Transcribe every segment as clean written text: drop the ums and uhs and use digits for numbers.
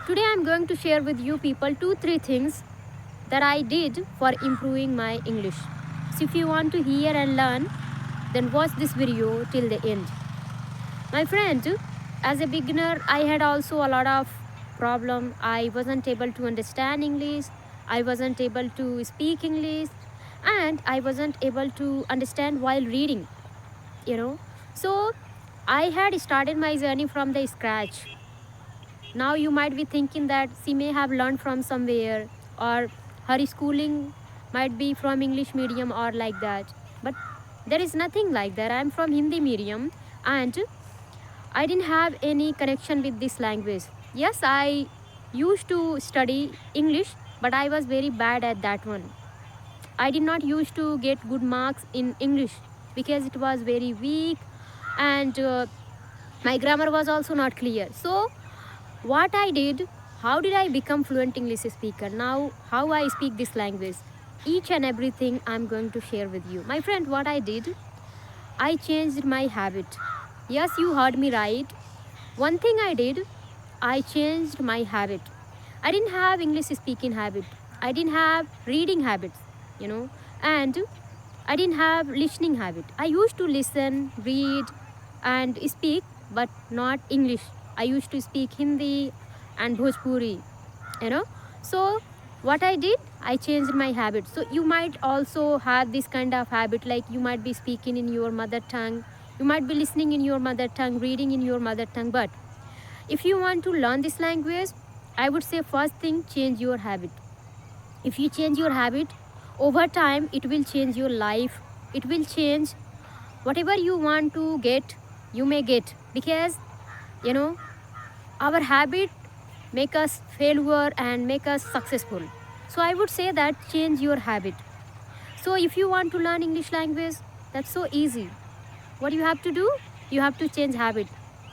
Today I'm going to share with you people 2-3 things that I did for improving my English. So if you want to hear and learn, then watch this video till the end. My friend, as a beginner, I had also a lot of problem. I wasn't able to understand English. I wasn't able to speak English, and I wasn't able to understand while reading, you know. So I had started my journey from the scratch. Now you might be thinking that she may have learned from somewhere, or her schooling might be from English medium or like that. But there is nothing like that. I'm from Hindi medium, and I didn't have any connection with this language. Yes, I used to study English, but I was very bad at that one. I did not used to get good marks in English because it was very weak, and my grammar was also not clear. So what I did, how did I become fluent English speaker? Now how I speak this language, each and everything I'm going to share with you. My friend, what I did, I changed my habit. Yes, you heard me right. One thing I did, I changed my habit. I didn't have English speaking habit. I didn't have reading habits, and I didn't have listening habit. I used to listen, read, and speak, but not English. I used to speak Hindi and Bhojpuri, you know. So what I did, I changed my habit. So you might also have this kind of habit, like you might be speaking in your mother tongue, you might be listening in your mother tongue, reading in your mother tongue. But if you want to learn this language, I would say first thing, change your habit. If you change your habit, over time it will change your life. It will change whatever you want to get, you may get, because our habit make us failure and make us successful. So I would say that change your habit. So if you want to learn English language, that's so easy. What you have to do, you have to change habit.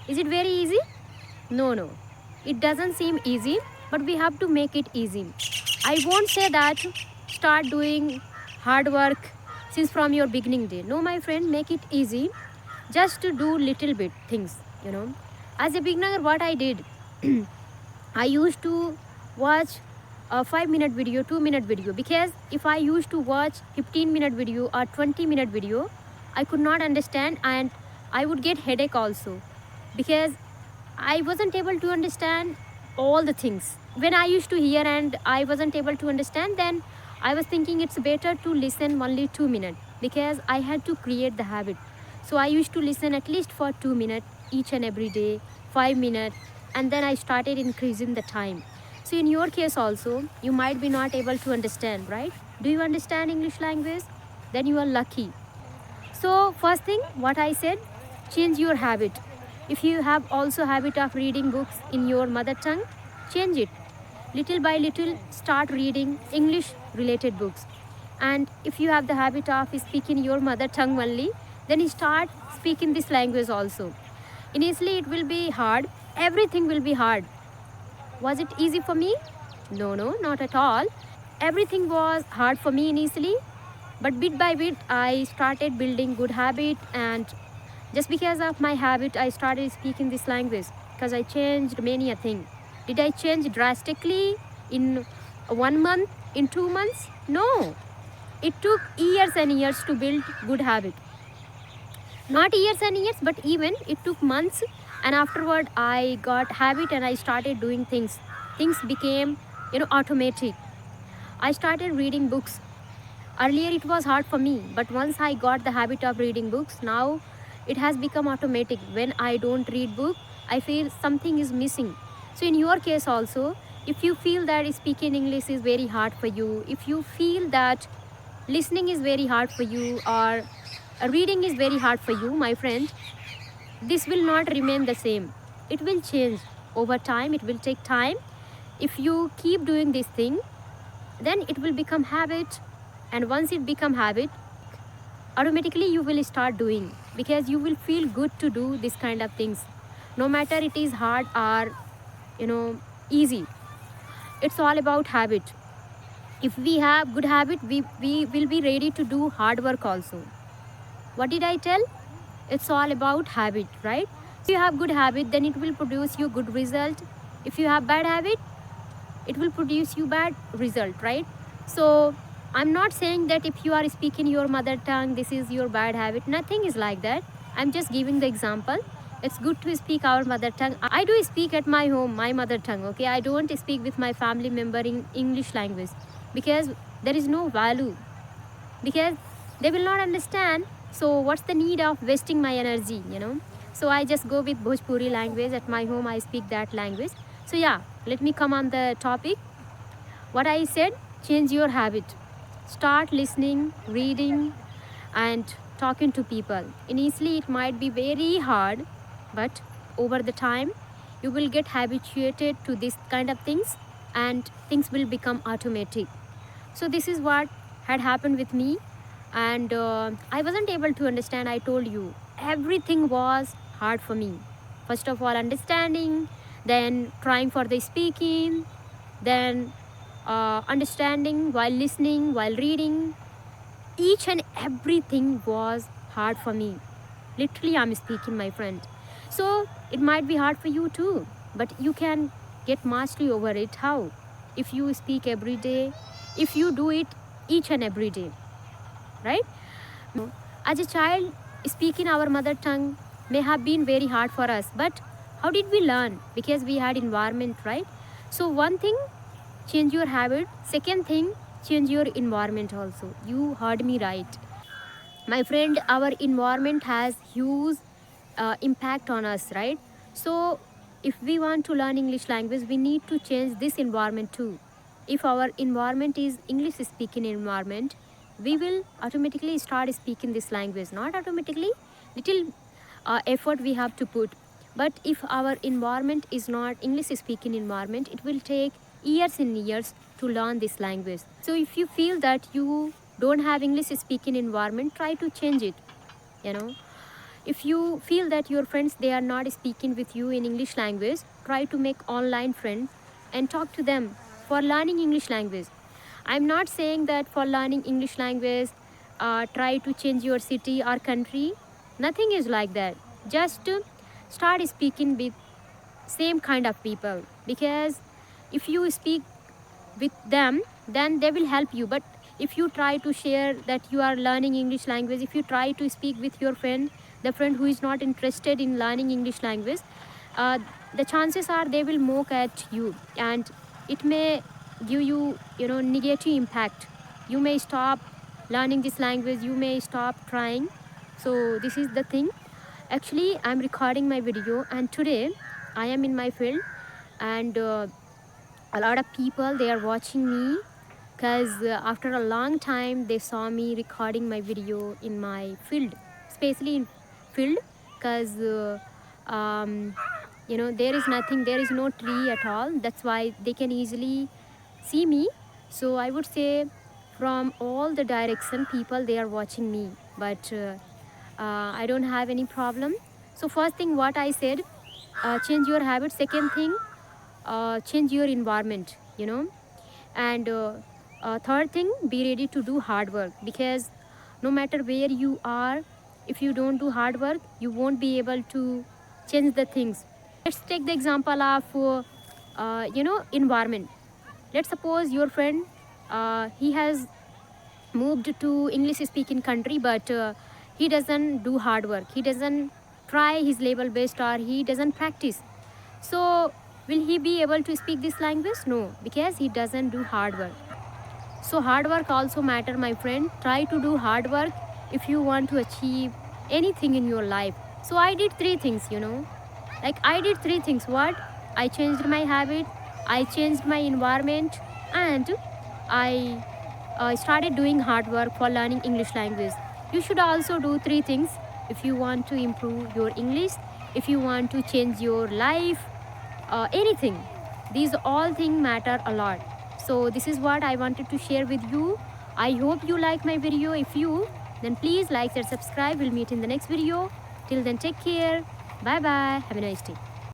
Is it very easy? No, it doesn't seem easy, but we have to make it easy. I won't say that start doing hard work since from your beginning day. No, my friend, make it easy. Just to do little bit things. As a beginner, what I did, I used to watch a 5-minute video, 2-minute video, because if I used to watch 15-minute video or 20-minute video, I could not understand, and I would get headache also, because I wasn't able to understand all the things. When I used to hear and I wasn't able to understand, then I was thinking it's better to listen only 2 minutes, because I had to create the habit. So I used to listen at least for 2 minutes each and every day, 5 minutes, and then I started increasing the time. So in your case also, you might be not able to understand, right? Do you understand English language? Then you are lucky. So first thing, what I said, change your habit. If you have also habit of reading books in your mother tongue, change it. Little by little, start reading English related books. And if you have the habit of speaking your mother tongue only, then you start speaking this language also. Initially it will be hard, everything will be hard. Was it easy for me? No, not at all. Everything was hard for me initially, but bit by bit I started building good habit, and just because of my habit I started speaking this language, because I changed many a thing. Did I change drastically in 1 month, in 2 months? No. It took years and years to build good habit. Not years and years, but even it took months, and afterward I got habit and I started doing things. Things became, automatic. I started reading books. Earlier it was hard for me, but once I got the habit of reading books, now it has become automatic. When I don't read book, I feel something is missing. So in your case also, if you feel that speaking English is very hard for you, if you feel that listening is very hard for you, or reading is very hard for you, my friend, this will not remain the same. It will change over time. It will take time. If you keep doing this thing, then it will become habit, and once it become habit, automatically you will start doing, because you will feel good to do this kind of things, no matter it is hard or easy. It's all about habit. If we have good habit, we will be ready to do hard work also. What did I tell? It's all about habit, right? If you have good habit, then it will produce you good result. If you have bad habit, it will produce you bad result, right? So I'm not saying that if you are speaking your mother tongue, this is your bad habit. Nothing is like that. I'm just giving the example. It's good to speak our mother tongue. I do speak at my home my mother tongue, okay? I don't speak with my family member in English language because there is no value, because they will not understand. So what's the need of wasting my energy, you know? So I just go with Bhojpuri language. At my home I speak that language. So yeah, let me come on the topic. What I said, change your habit. Start listening, reading, and talking to people. Initially it might be very hard, but over the time you will get habituated to this kind of things and things will become automatic. So this is what had happened with me, and I wasn't able to understand. I told you, everything was hard for me. First of all, understanding, then trying for the speaking, then understanding while listening, while reading. Each and everything was hard for me. Literally, I'm speaking, my friend. So it might be hard for you too, but you can get mastery over it. How? If you speak every day, if you do it each and every day, right? As a child, speaking our mother tongue may have been very hard for us, but how did we learn? Because we had environment, right? So one thing, change your habit. Second thing, change your environment also. You heard me right, my friend. Our environment has huge impact on us, right? So if we want to learn English language, we need to change this environment too. If our environment is English speaking environment, we will automatically start speaking this language. Not automatically, little effort we have to put. But if our environment is not English speaking environment, it will take years and years to learn this language. So if you feel that you don't have English speaking environment, try to change it, you know. If you feel that your friends, they are not speaking with you in English language, try to make online friends and talk to them for learning English language. I'm not saying that for learning English language, try to change your city or country. Nothing is like that. Just start speaking with same kind of people, because if you speak with them, then they will help you. But if you try to share that you are learning English language, if you try to speak with your friend, the friend who is not interested in learning English language, the chances are they will mock at you, and it may give you, you know, negative impact. You may stop learning this language, you may stop trying. So this is the thing. Actually, I'm recording my video, and today I am in my field, and a lot of people, they are watching me, because after a long time they saw me recording my video in my field, especially in field, because you know, there is nothing, there is no tree at all. That's why they can easily see me. So I would say from all the direction people, they are watching me, but I don't have any problem. So first thing what I said, change your habit. Second thing, change your environment, you know. And third thing, be ready to do hard work, because no matter where you are, if you don't do hard work, you won't be able to change the things. Let's take the example of you know, environment. Let's suppose your friend, he has moved to English speaking country, but he doesn't do hard work, he doesn't try his level best, or he doesn't practice. So will he be able to speak this language? No, because he doesn't do hard work. So hard work also matter, my friend. Try to do hard work if you want to achieve anything in your life. So I did 3 things, you know. Like I did 3 things. What? I changed my habit, I changed my environment, and I started doing hard work for learning English language. You should also do 3 things if you want to improve your English, if you want to change your life, anything. These all things matter a lot. So this is what I wanted to share with you. I hope you like my video. If you, then please like and subscribe. We'll meet in the next video. Till then, take care. Bye bye. Have a nice day.